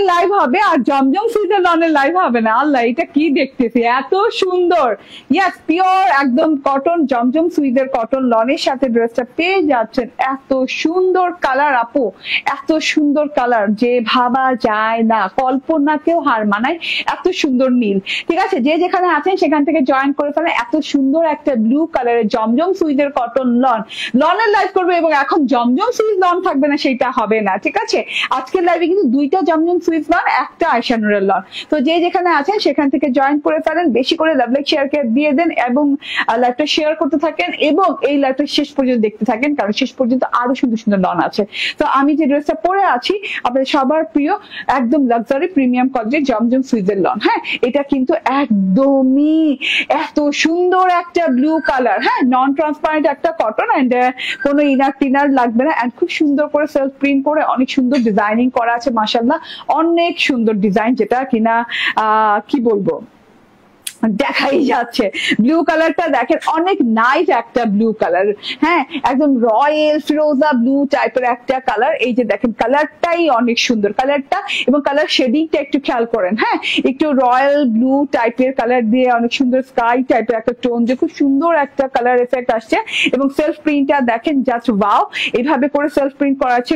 লনের live হবে আর জমজম সুইজের লনের live হবে না। আল্লাহ, এটা কি দেখতেছি, এত সুন্দর। ইয়াস, পিওর একদম কটন জমজম সুইজের কটন লনের সাথে ড্রেসটা পেয়ে যাচ্ছেন। এত সুন্দর কালার আপু, এত সুন্দর কালার যে ভাবা যায় না, কল্পনাকেও হার মানায়, এত সুন্দর নীল। ঠিক আছে, যে যেখানে আছেন সেখান থেকে জয়েন করে ফেলেন। এত সুন্দর একটা ব্লু কালারের জমজম সুইজের কটন লনের লাইভ করবে, এবং এখন জমজম সুইজ লন থাকবে না সেটা হবে না। ঠিক আছে, আজকের লাইভে কিন্তু দুইটা জমজম সুইজ লন, একটা আয়শা নূরের লন। তো যে যেখানে আছেন সেখান থেকে জয়েন করে ফেলেন, বেশি করে লাভ লাইক শেয়ার দিয়ে দেন এবং লাইভটা শেয়ার করতে থাকেন এবং এই লাইভটা শেষ পর্যন্ত দেখতে থাকেন, কারণ শেষ পর্যন্ত আরো সুন্দর সুন্দর লন আছে। তো আমি যে ড্রেসটা পরে আছি আপনাদের সবার প্রিয় একদম লাক্সারি প্রিমিয়াম কোয়ালিটির জমজম সুইজের লন। হ্যাঁ, এটা কিন্তু একদমই এত সুন্দর একটা ব্লু কালার। হ্যাঁ, নন ট্রান্সপারেন্ট একটা কটন এন্ড কোনো ইনার টিনার লাগবে না, এন্ড খুব সুন্দর করে সেলফ প্রিন্ট করে অনেক সুন্দর ডিজাইনিং করা আছে। মাশাআল্লাহ, অনেক সুন্দর ডিজাইন, যেটা কিনা কি বলবো, দেখাই যাচ্ছে। ব্লু কালারটা দেখেন, অনেক নাইস একটা ব্লু কালার। হ্যাঁ, একদম রয়্যাল ফিরোজা ব্লু টাইপের একটা কালার। এই যে দেখেন, কালারটাই অনেক সুন্দর কালারটা, এবং কালার শেডিংটা একটু খেয়াল করেন। হ্যাঁ, একটু রয়্যাল ব্লু টাইপের কালার দিয়ে অনেক সুন্দর স্কাই টাইপের একটা টোন, যে খুব সুন্দর একটা কালার এফেক্ট আসছে। এবং সেলফ প্রিন্টটা দেখেন, জাস্ট ওয়াও, এইভাবে করে সেলফ প্রিন্ট করা আছে।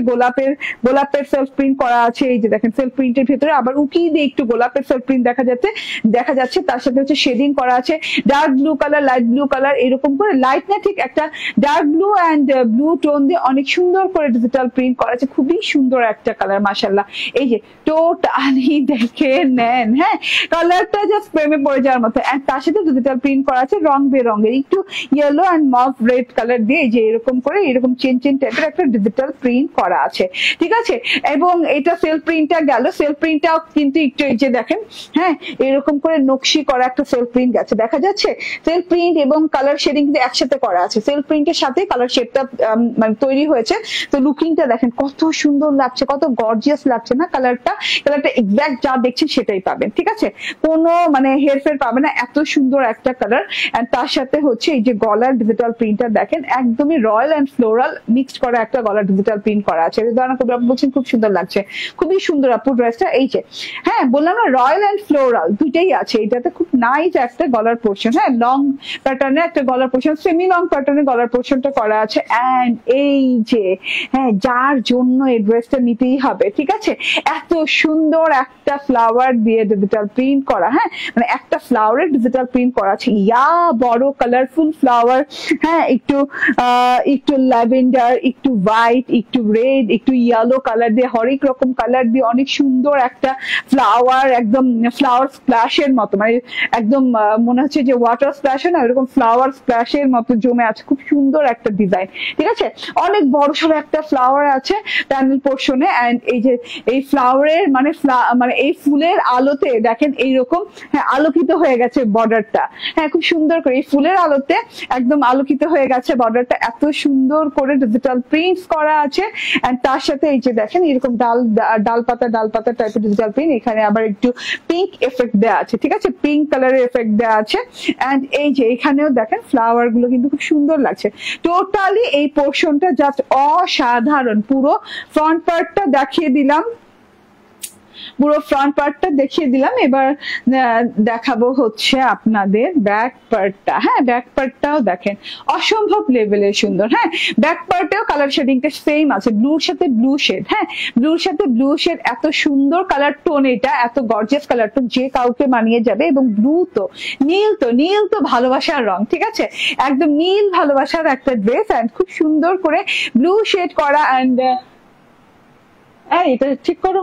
গোলাপের সেলফ প্রিন্ট করা আছে। এই যে দেখেন, সেলফ প্রিন্টের ভেতরে আবার উকি দিয়ে একটু গোলাপের সেলফ প্রিন্ট দেখা যাচ্ছে। তার সাথে হচ্ছে শেডিং করা আছে, dark blue colour, light blue colour, এরকম করে লাইট না ঠিক একটা dark blue and blue tone দিয়ে অনেক সুন্দর করে ডিজিটাল প্রিন্ট করা আছে। খুবই সুন্দর একটা কালার মাশাআল্লাহ। এই যে টোটালি দেখে নেন। হ্যাঁ, কালারটা জাস্ট প্রেমে পড়ে যাওয়ার মতো। এন্ড তার সাথে ডিজিটাল প্রিন্ট করা আছে রং বেরঙের, একটু yellow and mauve red colour দিয়ে এই যে এরকম করে এরকম চেন টাইপের একটা ডিজিটাল প্রিন্ট করা আছে। ঠিক আছে, এবং এটা সেলফ প্রিন্টটা গেল। সেলফ প্রিন্টটাও কিন্তু একটু এই যে দেখেন, হ্যাঁ, এরকম করে নকশি করা একটা সেলফ প্রিন্ট গেছে, দেখা যাচ্ছে। সেলফ প্রিন্ট এবং কালার শেডিং কিন্তু একসাথে করা আছে। সেলফ প্রিন্টের সাথে কালার শেডটা মানে তৈরি হয়েছে। তো লুকিংটা দেখেন কত সুন্দর লাগছে, কত গর্জিয়াস লাগছে না কালারটা এক্সাক্ট যা দেখছেন সেটাই পাবেন। ঠিক আছে, কোনো মানে হেরফের পাবে না, এত সুন্দর একটা কালার। এন্ড তার সাথে হচ্ছে এই যে গলার ডিজিটাল প্রিন্টটা দেখেন, একদমই রয়্যাল এন্ড ফ্লোরাল মিক্সড করা একটা গলার ডিজিটাল প্রিন্ট করা আছে। বলছেন খুব সুন্দর লাগছে, খুবই সুন্দর আপু ড্রেসটা। এই যে হ্যাঁ, বললাম না, রয়্যাল এন্ড ফ্লোরাল দুইটাই আছে এটাতে। খুব নাইস একটা গলার পোর্শন। হ্যাঁ, লং প্যাটার্নে একটা গলার পোর্শন, সেমি লং প্যাটার্নে গলার পোর্শনটা করা আছে। এন্ড এই যে হ্যাঁ, যার জন্য এই ড্রেসটা নিতেই হবে। ঠিক আছে, এত সুন্দর একটা ফ্লাওয়ার দিয়ে ডিজিটাল প্রিন্ট করা। হ্যাঁ, মানে একটা ফ্লাওয়ারের ডিজিটাল প্রিন্ট করা আছে, ইয়া বড় কালারফুল ফ্লাওয়ার। হ্যাঁ, একটু ল্যাভেন্ডার, একটু হোয়াইট, একটু রেড, একটু ইয়েলো কালার দিয়ে, হরেক রকম কালার দিয়ে অনেক সুন্দর একটা ফ্লাওয়ার, একদম ফ্লাওয়ার স্প্ল্যাশের মতো, মানে একদম মনে হচ্ছে যে ওয়াটার স্প্ল্যাশ না, এরকম ফ্লাওয়ার স্প্ল্যাশের মতো জমে আছে। খুব সুন্দর একটা ডিজাইন। ঠিক আছে, অনেক বড় সড়ো একটা ফ্লাওয়ার আছে প্যানেল পোর্শনে। এন্ড এই যে এই ফ্লাওয়ারের মানে এই ফুলের আলোতে দেখেন এইরকম, হ্যাঁ, আলোকিত হয়ে গেছে বর্ডারটা। হ্যাঁ, খুব সুন্দর করে এই ফুলের আলোতে একদম আলোকিত হয়ে গেছে বর্ডারটা। এত সুন্দর করে ডিজিটাল প্রিন্টস করা আছে। এন্ড তার সাথে এই যে দেখেন এরকম ডালপাতা টাইপের ডিজিটাল প্রিন্ট। এখানে আবার একটু পিঙ্ক এফেক্ট দেওয়া আছে। ঠিক আছে, পিঙ্ক কালারের এফেক্ট দেওয়া আছে। এন্ড এই যে এখানেও দেখেন ফ্লাওয়ার গুলো কিন্তু খুব সুন্দর লাগছে। টোটালি এই পোর্শনটা জাস্ট অসাধারণ। পুরো ফ্রন্ট পার্টটা দেখিয়ে দিলাম, এবার দেখাবো হচ্ছে আপনাদের ব্যাক পার্টটা। হ্যাঁ, ব্যাক পার্টটাও দেখেন অসম্ভব লেভেলের সুন্দর। হ্যাঁ, ব্যাক পার্টেও কালার শেডিংটা সেম আছে, ব্লুর সাথে ব্লু শেড। হ্যাঁ, ব্লুর সাথে ব্লু শেড, এত সুন্দর কালার টোন, এটা এত গর্জিয়াস কালার টোন, যে কাউকে মানিয়ে যাবে। এবং ব্লু তো নীল তো ভালোবাসার রং। ঠিক আছে, একদম নীল ভালোবাসার একটা ড্রেস। এন্ড খুব সুন্দর করে ব্লু শেড করা। এন্ড এটা ঠিক করো,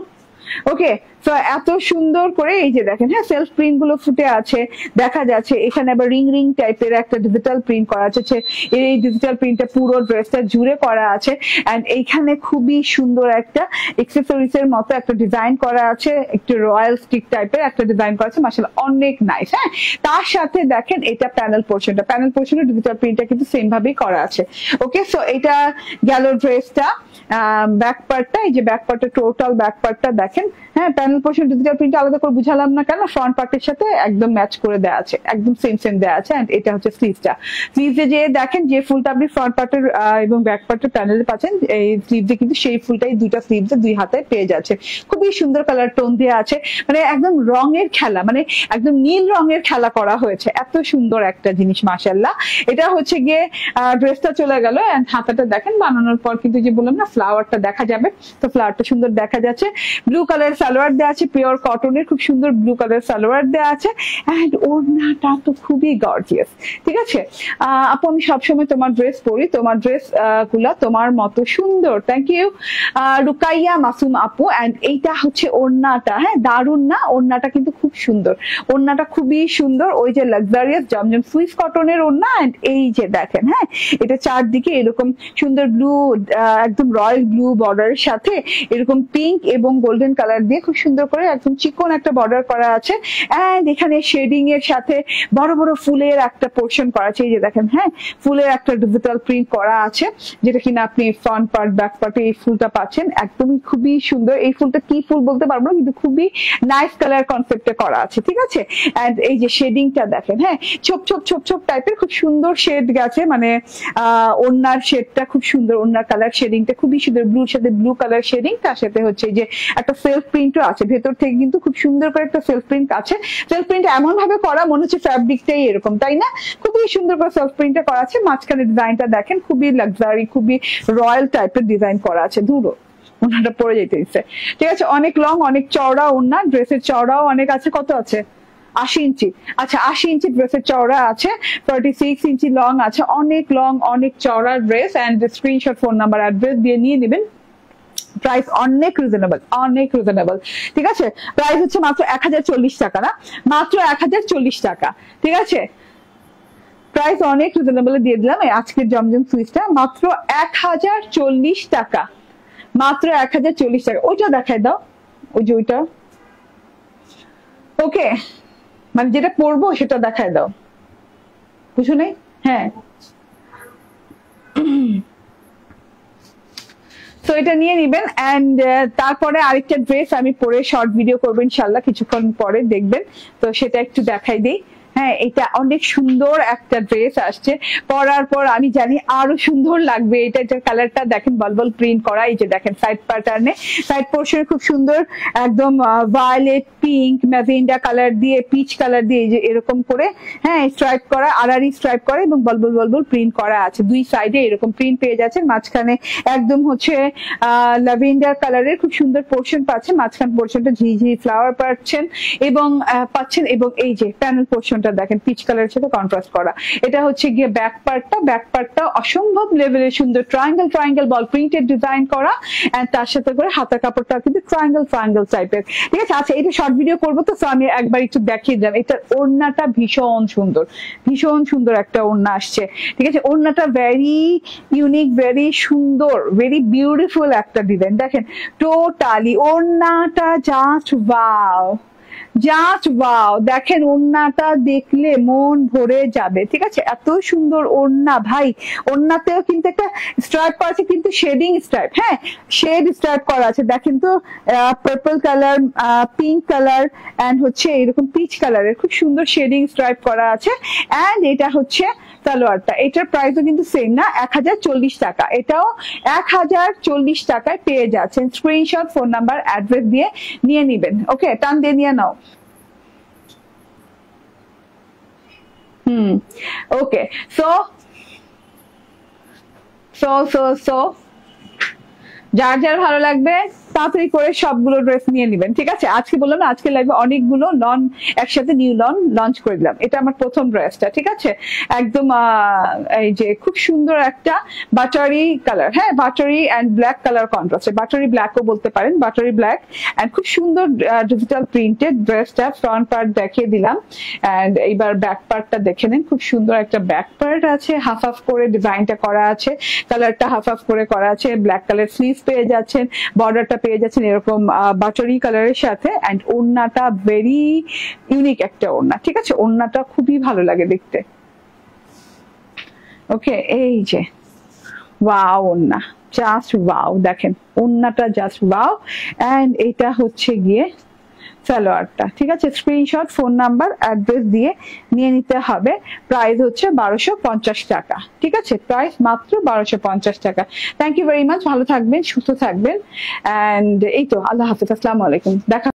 ওকে। তো এত সুন্দর করে এই যে দেখেন, হ্যাঁ, সেলফ প্রিন্ট গুলো ফুটে আছে, দেখা যাচ্ছে। এখানে আবার রিং টাইপের একটা ডিজিটাল প্রিন্ট করা আছে। এই ডিজিটাল প্রিন্টটা পুরো ড্রেসটা জুড়ে করা আছে। এন্ড এইখানে খুবই সুন্দর একটা এক্সেসরিজ এর মতো একটা ডিজাইন করা আছে, একটু রয়্যাল স্টিক টাইপের একটা ডিজাইন করা আছে। মাশাআল্লাহ, অনেক নাইস। হ্যাঁ, তার সাথে দেখেন এটা প্যানেল পোর্শনের ডিজিটাল প্রিন্টটা কিন্তু সেম ভাবেই করা আছে। ওকে, সো এটা গেল ড্রেসটা। ব্যাক পার্টটা, এই যে ব্যাক পার্টটা, টোটাল ব্যাক পার্টটা দেখেন দেখেন, হ্যাঁ প্যানেল পোর্শন ডিজিটাল প্রিন্ট আলাদা করে বুঝালাম না কেন, ফ্রন্ট পার্টের সাথে একদম ম্যাচ করে দেওয়া আছে, একদম সেম সেম দেওয়া আছে। এন্ড এটা হচ্ছে স্লিভসটা, স্লিভসে যে দেখেন যে ফুলটা আপনি ফ্রন্ট পার্টের এবং ব্যাক পার্টের প্যানেলে পাচ্ছেন, এই স্লিভসে কিন্তু সেই ফুলটাই দুইটা স্লিভসে দুই হাতে পেয়ে যাচ্ছে। খুবই সুন্দর কালার টোন দেওয়া আছে, মানে একদম রঙের খেলা, মানে একদম নীল রঙের খেলা করা হয়েছে, এত সুন্দর একটা জিনিস মাশাআল্লাহ। এটা হচ্ছে গিয়ে ড্রেসটা চলে গেল। এন্ড হাতাটা দেখেন বানানোর পর কিন্তু যে বললাম না ফ্লাওয়ারটা দেখা যাবে, তো ফ্লাওয়ারটা সুন্দর দেখা যাচ্ছে। ব্লু কালার সালোয়ার দেওয়া আছে, পিওর কটনের খুব সুন্দর ব্লু কালার সালোয়ার দেওয়া আছে। এন্ড ওড়নাটা তো খুবই গর্জিয়াস, ঠিক আছে আপু আমি সবসময় তোমার ড্রেস পরি, তোমার ড্রেস গুলা তোমার মতো সুন্দর, থ্যাংক ইউ রুকাইয়া মাসুম আপু। এন্ড এইটা হচ্ছে ওড়নাটা, হ্যাঁ দারুন না, ওড়নাটা কিন্তু খুব সুন্দর, ওড়নাটা খুবই সুন্দর, ওই যে লাক্সারিয়াস জমজম সুইস কটনের ওড়না। এন্ড এই যে দেখেন, হ্যাঁ এটা চারদিকে এরকম সুন্দর ব্লু, একদম রয়্যাল ব্লু বর্ডারের সাথে এরকম পিঙ্ক এবং গোল্ডেন কালার দিয়ে খুব সুন্দর করে একদম চিকন একটা বর্ডার করা আছে। এন্ড এখানে শেডিং এর সাথে বড় বড় ফুলের একটা পোর্শন করা আছে, এই যে দেখেন, হ্যাঁ ফুলের একটা ডিজিটাল প্রিন্ট করা আছে, যেটা কিনা আপনি ফ্রন্ট পার্ট ব্যাক পার্টে এই ফুলটা পাচ্ছেন, একদমই খুবই সুন্দর। এই ফুলটা কি ফুল বলতে পারবো না, কিন্তু খুবই নাইস কালার কনসেপ্টে করা আছে, ঠিক আছে। এন্ড এই যে শেডিংটা দেখেন, হ্যাঁ ছোপ ছোপ ছোপ ছোপ টাইপের খুব সুন্দর শেড গেছে, মানে ওড়নার শেডটা খুব সুন্দর, ওড়নার কালার শেডিংটা খুবই সুন্দর, ব্লুর সাথে ব্লু কালার শেডিং, তার সাথে হচ্ছে যে একটা সেলফ প্রিন্টও আছে ভেতর থেকে, কিন্তু খুব সুন্দর করে একটা সেলফ প্রিন্ট আছে। সেলফ প্রিন্ট এমন ভাবে করা মনে হচ্ছে ফ্যাব্রিকটাই এরকম, তাই না? খুবই সুন্দর করে সেলফ প্রিন্টটা করা আছে। মাঝখানে ডিজাইনটা দেখেন, খুবই লাক্সারি, খুবই রয়্যাল টাইপের ডিজাইন করা আছে। দূরও ওনাটা পরে যেতে দিচ্ছে, ঠিক আছে। অনেক লং, অনেক চওড়া ওড়না, ড্রেসের চওড়াও অনেক আছে। কত আছে? 80 ইঞ্চি। আচ্ছা 80 ইঞ্চি ড্রেসের চওড়া আছে, 36 ইঞ্চি লং আছে, অনেক লং অনেক চওড়া dress. And screenshot, phone number, address দিয়ে নিয়ে নেবেন। প্রাইস অনেক রিজনেবল, অনেক রিজনেবল, ঠিক আছে। প্রাইস হচ্ছে মাত্র 1040 টাকা, না মাত্র 1040 টাকা, ঠিক আছে। প্রাইস অনেক রিজনেবল দিয়ে দিলাম এই আজকের জমজম সুইচটা, মাত্র 1040 টাকা, মাত্র 1040 টাকা। ওইটা দেখাই দাও, ওই যে ওইটা, ওকে মানে যেটা পরবো সেটা দেখায় দাও, বুঝো নাই? হ্যাঁ তো এটা নিয়ে নিবেন। এন্ড তারপরে আরেকটা ড্রেস আমি পরে শর্ট ভিডিও করবো ইনশাল্লাহ, কিছুক্ষণ পরে দেখবেন, তো সেটা একটু দেখাই দিই। হ্যাঁ এটা অনেক সুন্দর একটা ড্রেস আসছে, পরার পর আমি জানি আরো সুন্দর লাগবে। এটা এটার কালারটা দেখেন, বলবল প্রিন্ট করা, এই যে দেখেন সাইড প্যাটার্নে, সাইড পোর্শনে খুব সুন্দর একদম ভায়োলেট, পিঙ্ক, ম্যাজেন্ডা কালার দিয়ে, পিচ কালার দিয়ে, এই যে এরকম করে হ্যাঁ স্ট্রাইপ করা, আড়াআড়ি স্ট্রাইপ করা এবং বলবল বলবল প্রিন্ট করা আছে। দুই সাইডে এরকম প্রিন্ট পেয়ে যাচ্ছেন, মাঝখানে একদম হচ্ছে ল্যাভেন্ডার কালারের খুব সুন্দর পোর্শন পাচ্ছেন, মাঝখান পোর্শনটা ঝিঝি ফ্লাওয়ার পাচ্ছেন এবং এবং এই যে প্যানেল পোর্শন দেখেন পিচ কালারের সাথে কন্ট্রাস্ট করা। এটা হচ্ছে গিয়ে ব্যাক পার্টটা, ব্যাক পার্টটা অসম্ভব লেভেলের সুন্দর ট্রায়াঙ্গেল ট্রায়াঙ্গেল বল প্রিন্টেড ডিজাইন করা। এন্ড তার সাথে করে হাতার কাপড়টা কিন্তু ট্রায়াঙ্গেল ট্রায়াঙ্গেল টাইপের, ঠিক আছে। আচ্ছা এটা শর্ট ভিডিও করবো তো আমি একবার একটু দেখিয়ে দিলাম। এটার ওড়নাটা ভীষণ সুন্দর, ভীষণ সুন্দর একটা ওড়না আসছে, ঠিক আছে। ওড়নাটা ভেরি ইউনিক, ভেরি সুন্দর, ভেরি বিউটিফুল একটা ডিজাইন। দেখেন টোটালি ওড়নাটা জাস্ট ওয়াও, জাস্ট ওয়াও। দেখেন ওড়নাটা দেখলে মন ভরে যাবে, ঠিক আছে। এত সুন্দর ওড়না ভাই, ওড়নাতেও কিন্তু একটা স্ট্রাইপ করা আছে, কিন্তু শেডিং স্ট্রাইপ, হ্যাঁ শেড স্ট্রাইপ করা আছে। দেখেন তো purple colour, pink colour and হচ্ছে এরকম পিচ কালারের খুব সুন্দর শেডিং স্ট্রাইপ করা আছে। এন্ড এটা হচ্ছে সালোয়ারটা, এটার প্রাইসও কিন্তু সেম না, 1040 টাকা। এটাও 1040 টাকায় পেয়ে যাচ্ছেন। স্ক্রিনশট, ফোন নাম্বার, অ্যাড্রেস দিয়ে নিয়ে নিবেন। ওকে টান দিয়ে নিয়ে নাও। ওকে সো যার যার ভালো লাগবে তাড়াতাড়ি করে সবগুলো ড্রেস নিয়ে নেবেন, ঠিক আছে। আজকে বললাম না আজকে লাইভে অনেকগুলো লন একসাথে নিউ লন লঞ্চ করে দিলাম। এটা আমার প্রথম ড্রেসটা, ঠিক আছে। একদম এই যে খুব সুন্দর একটা বাটারি কালার, হ্যাঁ buttery and black colour contrast, buttery ব্ল্যাকও বলতে পারেন, বাটারি ব্ল্যাক এন্ড খুব সুন্দর ডিজিটাল প্রিন্টেড ড্রেসটা। ফ্রন্ট পার্ট দেখিয়ে দিলাম এন্ড এইবার ব্যাক পার্টটা দেখে নেন। খুব সুন্দর একটা ব্যাক পার্ট আছে, হাফ হাফ করে ডিজাইনটা করা আছে, কালারটা হাফ হাফ করে করা আছে। ব্ল্যাক কালার স্লিভস পেয়ে যাচ্ছেন, বর্ডারটা পেয়ে যাচ্ছেন এরকম বাটারি কালারের সাথে। এন্ড ওড়নাটা ভেরি ইউনিক একটা ওড়না, ঠিক আছে। ওড়নাটা খুবই ভালো লাগে দেখতে। ওকে এই যে ওয়াও ওড়না, জাস্ট ওয়াও, দেখেন ওন্নাটা জাস্ট ওয়াও। এন্ড এটা হচ্ছে গিয়ে সালোয়ারটা, ঠিক আছে। স্ক্রিনশট, ফোন নাম্বার, অ্যাড্রেস দিয়ে নিয়ে নিতে হবে। প্রাইস হচ্ছে 1250 টাকা, ঠিক আছে। প্রাইস মাত্র 1250 টাকা। থ্যাংক ইউ ভেরি মাচ, ভালো থাকবেন, সুস্থ থাকবেন। এন্ড এই তো, আল্লাহ হাফিজ, আসসালামু আলাইকুম, দেখা